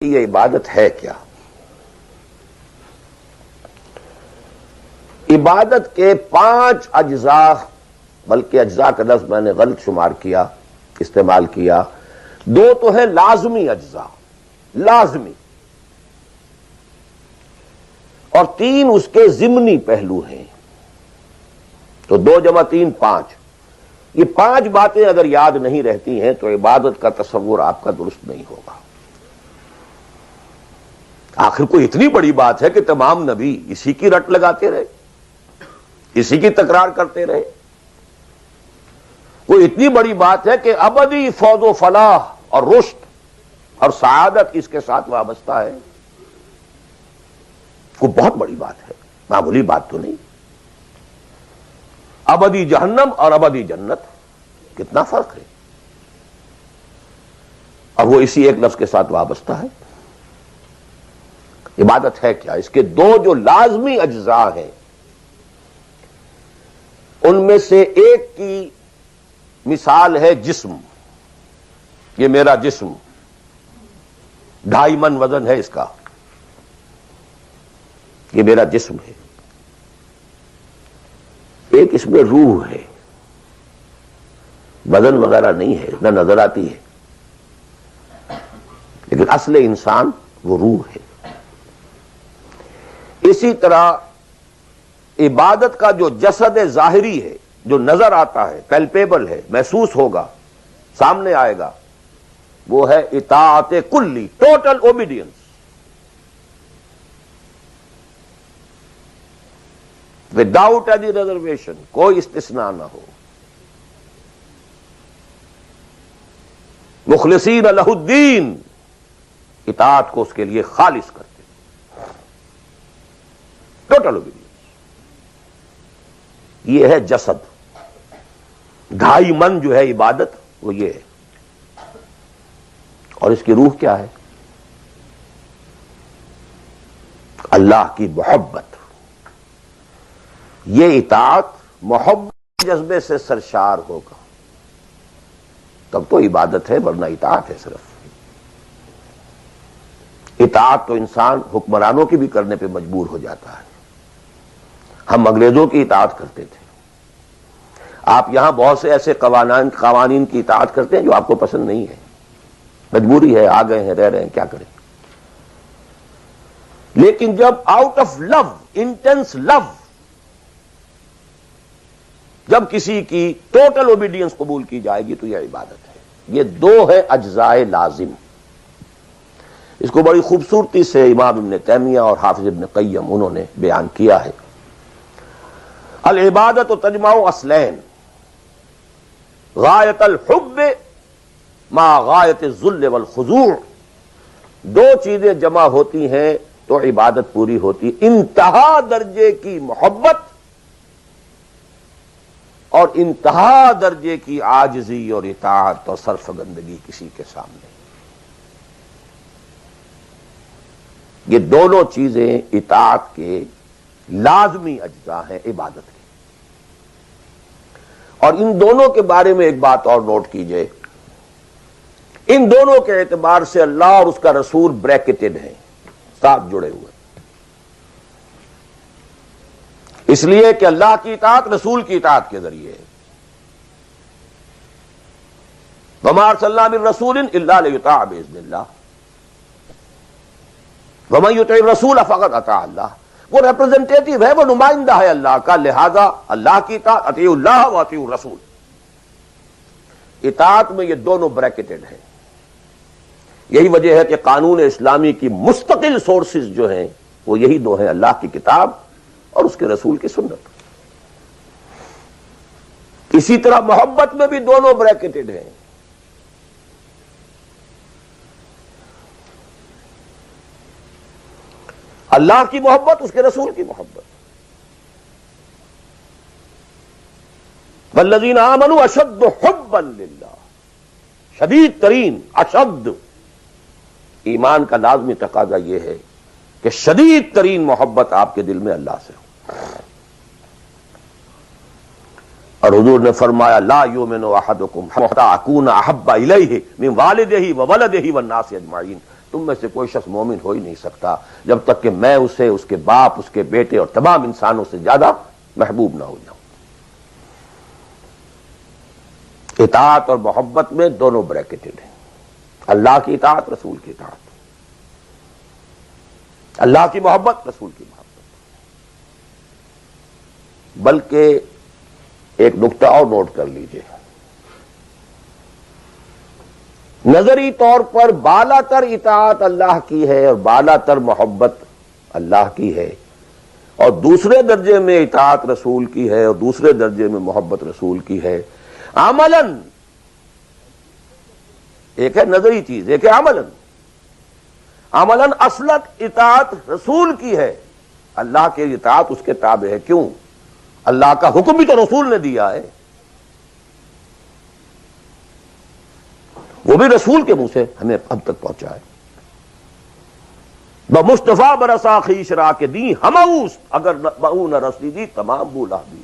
یہ عبادت ہے کیا؟ عبادت کے 5 اجزاء، بلکہ اجزاء کا لفظ میں نے غلط شمار کیا، استعمال کیا. 2 تو ہے لازمی اجزاء، لازمی، اور 3 اس کے ضمنی پہلو ہیں. تو 2 × 3 5. یہ 5 باتیں اگر یاد نہیں رہتی ہیں تو عبادت کا تصور آپ کا درست نہیں ہوگا. آخر کوئی اتنی بڑی بات ہے کہ تمام نبی اسی کی رٹ لگاتے رہے، اسی کی تکرار کرتے رہے. کوئی اتنی بڑی بات ہے کہ ابدی فوز و فلاح اور رشد اور سعادت اس کے ساتھ وابستہ ہے. کوئی بہت بڑی بات ہے، معمولی بات تو نہیں. ابدی جہنم اور ابدی جنت، کتنا فرق ہے، اور وہ اسی ایک لفظ کے ساتھ وابستہ ہے. عبادت ہے کیا؟ اس کے 2 جو لازمی اجزاء ہیں، ان میں سے ایک کی مثال ہے جسم. یہ میرا جسم 2.5 من وزن ہے اس کا، یہ میرا جسم ہے. ایک اس میں روح ہے، بدن وغیرہ نہیں ہے، نہ نظر آتی ہے، لیکن اصل انسان وہ روح ہے. اسی طرح عبادت کا جو جسد ظاہری ہے، جو نظر آتا ہے، پیلپیبل ہے، محسوس ہوگا، سامنے آئے گا، وہ ہے اطاعت کلی، total obedience. Without any reservation, کوئی استثناء نہ ہو. مخلصین لہ الدین، اطاعت کو اس کے لیے خالص کرتے، ٹوٹل اوبیڈینس. یہ ہے جسد. 2.5 من جو ہے عبادت، وہ یہ ہے. اور اس کی روح کیا ہے؟ اللہ کی محبت. یہ اطاعت محبت جذبے سے سرشار ہوگا تب تو عبادت ہے، ورنہ اطاعت ہے صرف. اطاعت تو انسان حکمرانوں کی بھی کرنے پہ مجبور ہو جاتا ہے. ہم انگریزوں کی اطاعت کرتے تھے، آپ یہاں بہت سے ایسے قوانین کی اطاعت کرتے ہیں جو آپ کو پسند نہیں ہے، مجبوری ہے، آ گئے ہیں، رہ رہے ہیں، کیا کریں. لیکن جب آؤٹ آف لو، انٹینس لو، جب کسی کی ٹوٹل اوبیڈینس قبول کی جائے گی تو یہ عبادت ہے. یہ 2 ہے اجزاء لازم. اس کو بڑی خوبصورتی سے امام ابن تیمیہ اور حافظ ابن قیم انہوں نے بیان کیا ہے. العبادت تجمع اصلین، غایت الحب مع غایت الذل والخضوع. 2 چیزیں جمع ہوتی ہیں تو عبادت پوری ہوتی. انتہا درجے کی محبت اور انتہا درجے کی عاجزی اور اطاعت اور سرفگندگی کسی کے سامنے. یہ دونوں چیزیں اطاعت کے لازمی اجزاء ہیں عبادت کے. اور ان دونوں کے بارے میں ایک بات اور نوٹ کیجئے، ان دونوں کے اعتبار سے اللہ اور اس کا رسول بریکٹڈ ہیں، ساتھ جڑے ہوئے. اس لیے کہ اللہ کی اطاعت رسول کی اطاعت کے ذریعے ہے. وَمَا أَرْسَلْنَا مِن رَّسُولٍ إِلَّا لِيُطَاعَ بِإِذْنِ اللَّهِ وَمَن يُطِعِ الرَّسُولَ فَقَدْ أَطَاعَ اللَّهَ. وہ ریپرزنٹیٹو ہے، وہ نمائندہ ہے اللہ کا، لہذا اللہ کی اطاعت، اطیعوا اللہ واطیعوا الرسول. اطاعت میں یہ دونوں بریکٹڈ ہیں. یہی وجہ ہے کہ قانون اسلامی کی مستقل سورسز جو ہیں وہ یہی 2 ہیں، اللہ کی کتاب اور اس کے رسول کی سنت. اسی طرح محبت میں بھی دونوں بریکٹڈ ہیں. اللہ کی محبت، اس کے رسول کی محبت. والذین آمنوا اشد حبا للہ، شدید ترین، اشد. ایمان کا لازمی تقاضا یہ ہے کہ شدید ترین محبت آپ کے دل میں اللہ سے ہو. اور حضور نے فرمایا لا یؤمن احدکم حتی اکون احب الیہ من والدہ وولدہ والناس اجمعین. تم میں سے کوئی شخص مومن ہو ہی نہیں سکتا جب تک کہ میں اسے، اس کے باپ، اس کے بیٹے اور تمام انسانوں سے زیادہ محبوب نہ ہو جاؤں۔ اطاعت اور محبت میں دونوں بریکٹڈ ہیں، اللہ کی اطاعت، رسول کی اطاعت، اللہ کی محبت، رسول کی محبت۔ بلکہ ایک نقطہ اور نوٹ کر لیجئے، نظری طور پر بالا تر اطاعت اللہ کی ہے اور بالا تر محبت اللہ کی ہے، اور دوسرے درجے میں اطاعت رسول کی ہے اور دوسرے درجے میں محبت رسول کی ہے۔ عملاً ایک ہے نظری چیز، ایک ہے عملاً۔ عملاً اصلت اطاعت رسول کی ہے، اللہ کے اطاعت اس کے تابع ہے۔ کیوں؟ اللہ کا حکم بھی تو رسول نے دیا ہے، وہ بھی رسول کے منہ سے ہمیں اب تک پہنچا ہے۔ بمصطفیٰ برسا خویش را کے دی ہماؤس، اگر بہو نہ رسیدی تمام بولا بھی۔